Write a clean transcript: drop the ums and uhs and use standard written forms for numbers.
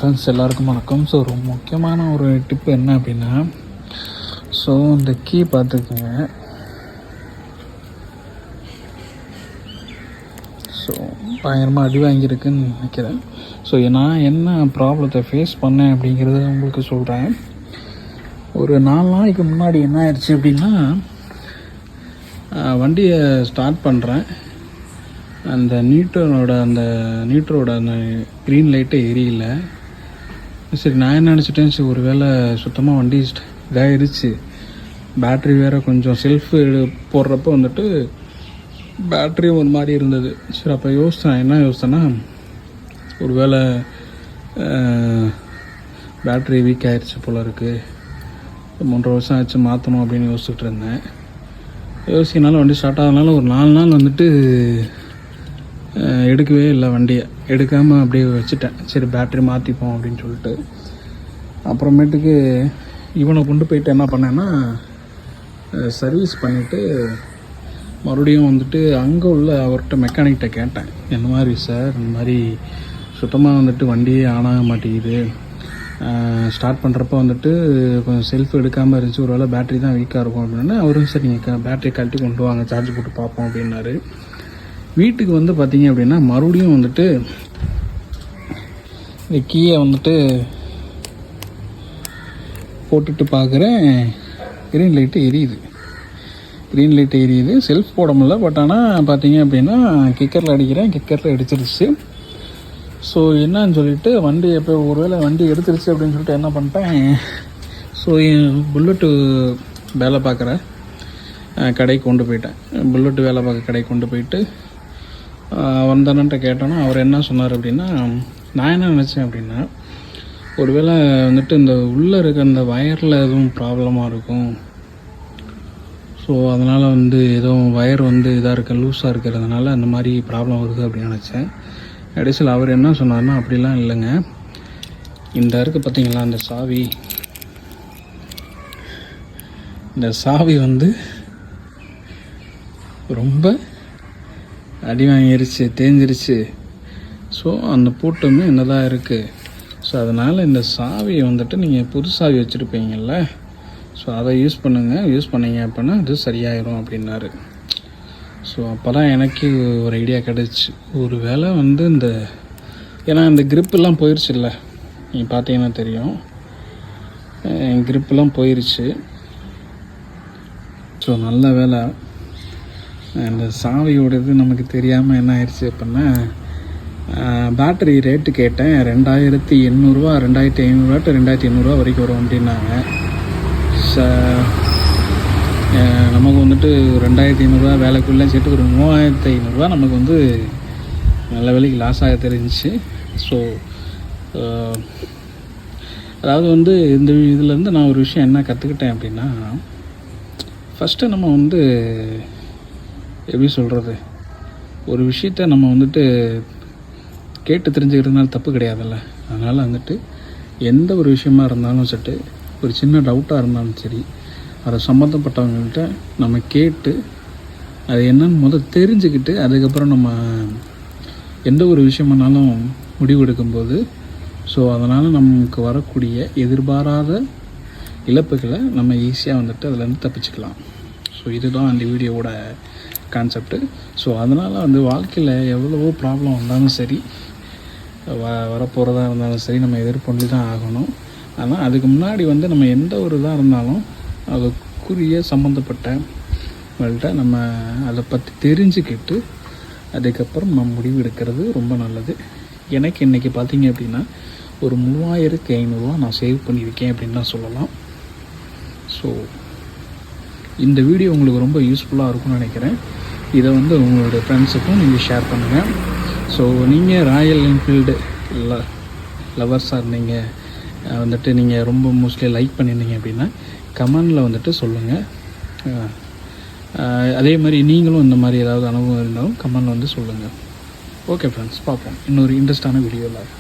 Friends எல்லாருக்கும் வணக்கம். So ஒரு முக்கியமான ஒரு டிப்பு என்ன அப்படின்னா, ஸோ இந்த கீ பார்த்துக்குங்க. ஸோ பயங்கரமாக அடி வாங்கியிருக்குன்னு நினைக்கிறேன். ஸோ நான் என்ன ப்ராப்ளத்தை ஃபேஸ் பண்ணேன் அப்படிங்கிறத உங்களுக்கு சொல்கிறேன். ஒரு 4 நாளைக்கு முன்னாடி என்ன ஆயிடுச்சு அப்படின்னா, வண்டியை ஸ்டார்ட் பண்ணுறேன். அந்த நியூட்ரலோட அந்த க்ரீன் லைட்டை எரியல. சரி, நான் என்ன நினச்சிட்டேன், சரி ஒரு வேளை சுத்தமாக வண்டி இதாகிடுச்சு. பேட்ரி வேறு கொஞ்சம் செல்ஃபு போடுறப்போ வந்துட்டு பேட்ரியும் ஒரு மாதிரி இருந்தது. சரி, அப்போ என்ன யோசித்தேன்னா, ஒரு வேளை பேட்ரி வீக் ஆகிடுச்சு போல் இருக்குது, 3 வருஷம் ஆச்சு மாற்றணும் அப்படின்னு யோசிச்சுட்டு இருந்தேன். யோசிக்கனால வண்டி ஸ்டார்ட் ஆகிறதுனால ஒரு 4 நாள் வந்துட்டு எடுக்கவே இல்லை. வண்டியை எடுக்காமல் அப்படியே வச்சுட்டேன். சரி பேட்ரி மாற்றிப்போம் அப்படின்னு சொல்லிட்டு. அப்புறமேட்டுக்கு இவனை கொண்டு போயிட்டு என்ன பண்ணேன்னா, சர்வீஸ் பண்ணிவிட்டு மறுபடியும் வந்துட்டு அங்கே உள்ள அவர்கிட்ட மெக்கானிக்கிட்ட கேட்டேன். இந்த மாதிரி சார், இந்த மாதிரி சுத்தமாக வந்துட்டு வண்டியே ஆனாக மாட்டேங்குது, ஸ்டார்ட் பண்ணுறப்ப வந்துட்டு கொஞ்சம் செல்ஃப் எடுக்காமல் இருந்துச்சு, ஒரு வேளை பேட்ரி தான் வீக்காக இருக்கும் அப்படின்னா. அவரும் சார் நீங்கள் பேட்ரி கழட்டி கொண்டு வாங்க, சார்ஜ் போட்டு பார்ப்போம் அப்படின்னாரு. வீட்டுக்கு வந்து பார்த்தீங்க அப்படின்னா மறுபடியும் வந்துட்டு இந்த கீயை வந்துட்டு போட்டுட்டு பார்க்குறேன், க்ரீன் லைட்டு எரியுது. செல்ஃப் போட முடியல. பட் ஆனால் பார்த்தீங்க அப்படின்னா கிக்கரில் அடிக்கிறேன், கிக்கரில் அடிச்சிருச்சு. ஸோ என்னன்னு சொல்லிட்டு வண்டி எப்போ ஒருவேளை வண்டி எடுத்துருச்சு அப்படின்னு சொல்லிட்டு என்ன பண்ணிட்டேன், ஸோ புல்லட்டு வேலை பார்க்குற கடைக்கு கொண்டு போயிட்டேன். புல்லட்டு வேலை பார்க்குற கடைக்கு கொண்டு போயிட்டு வந்தானன்ட்ட கேட்டோன்னா அவர் என்ன சொன்னார் அப்படின்னா, நான் என்ன நினச்சேன் அப்படின்னா, ஒருவேளை வந்துட்டு இந்த உள்ளே இருக்க அந்த வயரில் எதுவும் ப்ராப்ளமாக இருக்கும். ஸோ அதனால் வந்து எதுவும் வயர் வந்து இதாக இருக்க லூஸாக இருக்கிறதுனால அந்த மாதிரி ப்ராப்ளம் வருது அப்படின்னு நினச்சேன். கடைசியில் அவர் என்ன சொன்னார்னா, அப்படிலாம் இல்லைங்க, இந்த இருக்குது பார்த்தீங்களா இந்த சாவி வந்து ரொம்ப அடி வாங்கிருச்சு, தேஞ்சிருச்சு. ஸோ அந்த பூட்டுமே என்னதான் இருக்குது. ஸோ அதனால் இந்த சாவியை வந்துட்டு நீங்கள் புது சாவி வச்சுருப்பீங்கள்ல, ஸோ அதை யூஸ் பண்ணீங்க அப்படின்னா அது சரியாயிரும் அப்படின்னாரு. ஸோ அப்போ தான் எனக்கு ஒரு ஐடியா கிடச்சி, ஒரு வேளை வந்து ஏன்னா இந்த க்ரிப்பெல்லாம் போயிடுச்சு இல்லை, நீங்கள் பார்த்தீங்கன்னா தெரியும், க்ரிப்பெல்லாம் போயிடுச்சு. ஸோ நல்ல வேலை இந்த சாவியோடது நமக்கு தெரியாமல் என்ன ஆயிடுச்சு அப்படின்னா, பேட்டரி ரேட்டு கேட்டேன். 2800 2500 டு 2800 வரைக்கும் வரும் அப்படின்னாங்க. நமக்கு வந்துட்டு 2500 வேலைக்குள்ளே சேர்த்து ஒரு 3500 நமக்கு வந்து நல்ல வேலைக்கு லாஸ் ஆக தெரிஞ்சிச்சு. ஸோ அதாவது வந்து இந்த இதுலேருந்து நான் ஒரு விஷயம் என்ன கற்றுக்கிட்டேன் அப்படின்னா, ஃபஸ்ட்டு நம்ம வந்து எப்படி சொல்கிறது, ஒரு விஷயத்த நம்ம வந்துட்டு கேட்டு தெரிஞ்சுக்கிறதுனால தப்பு கிடையாதுல்ல. அதனால் வந்துட்டு எந்த ஒரு விஷயமா இருந்தாலும் சரி, ஒரு சின்ன டவுட்டாக இருந்தாலும் சரி, அதை சம்மந்தப்பட்டவங்கள்ட்ட நம்ம கேட்டு அது என்னன்னு தெரிஞ்சுக்கிட்டு அதுக்கப்புறம் நம்ம எந்த ஒரு விஷயமானாலும் முடிவெடுக்கும்போது, ஸோ அதனால் நமக்கு வரக்கூடிய எதிர்பாராத இழப்புகளை நம்ம ஈஸியாக வந்துட்டு அதிலேருந்து தப்பிச்சுக்கலாம். ஸோ இதுதான் அந்த வீடியோவோட கான்செப்ட்டு. ஸோ அதனால் வந்து வாழ்க்கையில் எவ்வளவோ ப்ராப்ளம் வந்தாலும் சரி, வரப்போகிறதா இருந்தாலும் சரி, நம்ம எதிர்கொண்டு தான் ஆகணும். ஆனால் அதுக்கு முன்னாடி வந்து நம்ம எந்த ஒரு இதாக இருந்தாலும் அதுக்குரிய சம்மந்தப்பட்டவங்கள்ட்ட நம்ம அதை பற்றி தெரிஞ்சுக்கிட்டு அதுக்கப்புறம் நம்ம முடிவு எடுக்கிறது ரொம்ப நல்லது. எனக்கு இன்றைக்கி பார்த்திங்க அப்படின்னா ஒரு 3500 நான் சேவ் பண்ணியிருக்கேன் அப்படின்னு தான் சொல்லலாம். ஸோ இந்த வீடியோ உங்களுக்கு ரொம்ப யூஸ்ஃபுல்லாக இருக்கும்னு நினைக்கிறேன். இதை வந்து உங்களுடைய ஃப்ரெண்ட்ஸுக்கும் நீங்கள் ஷேர் பண்ணுங்கள். ஸோ நீங்கள் ராயல் என்ஃபீல்டு லவர்ஸாக இருந்தீங்க வந்துட்டு, நீங்கள் ரொம்ப மோஸ்ட்லி லைக் பண்ணியிருந்தீங்க அப்படின்னா கமெண்டில் வந்துட்டு சொல்லுங்கள். அதே மாதிரி நீங்களும் இந்த மாதிரி ஏதாவது அனுபவம் இருந்தாலும் கமெண்டில் வந்து சொல்லுங்கள். ஓகே ஃப்ரெண்ட்ஸ், பார்ப்போம் இன்னொரு இன்ட்ரெஸ்டான வீடியோவில்.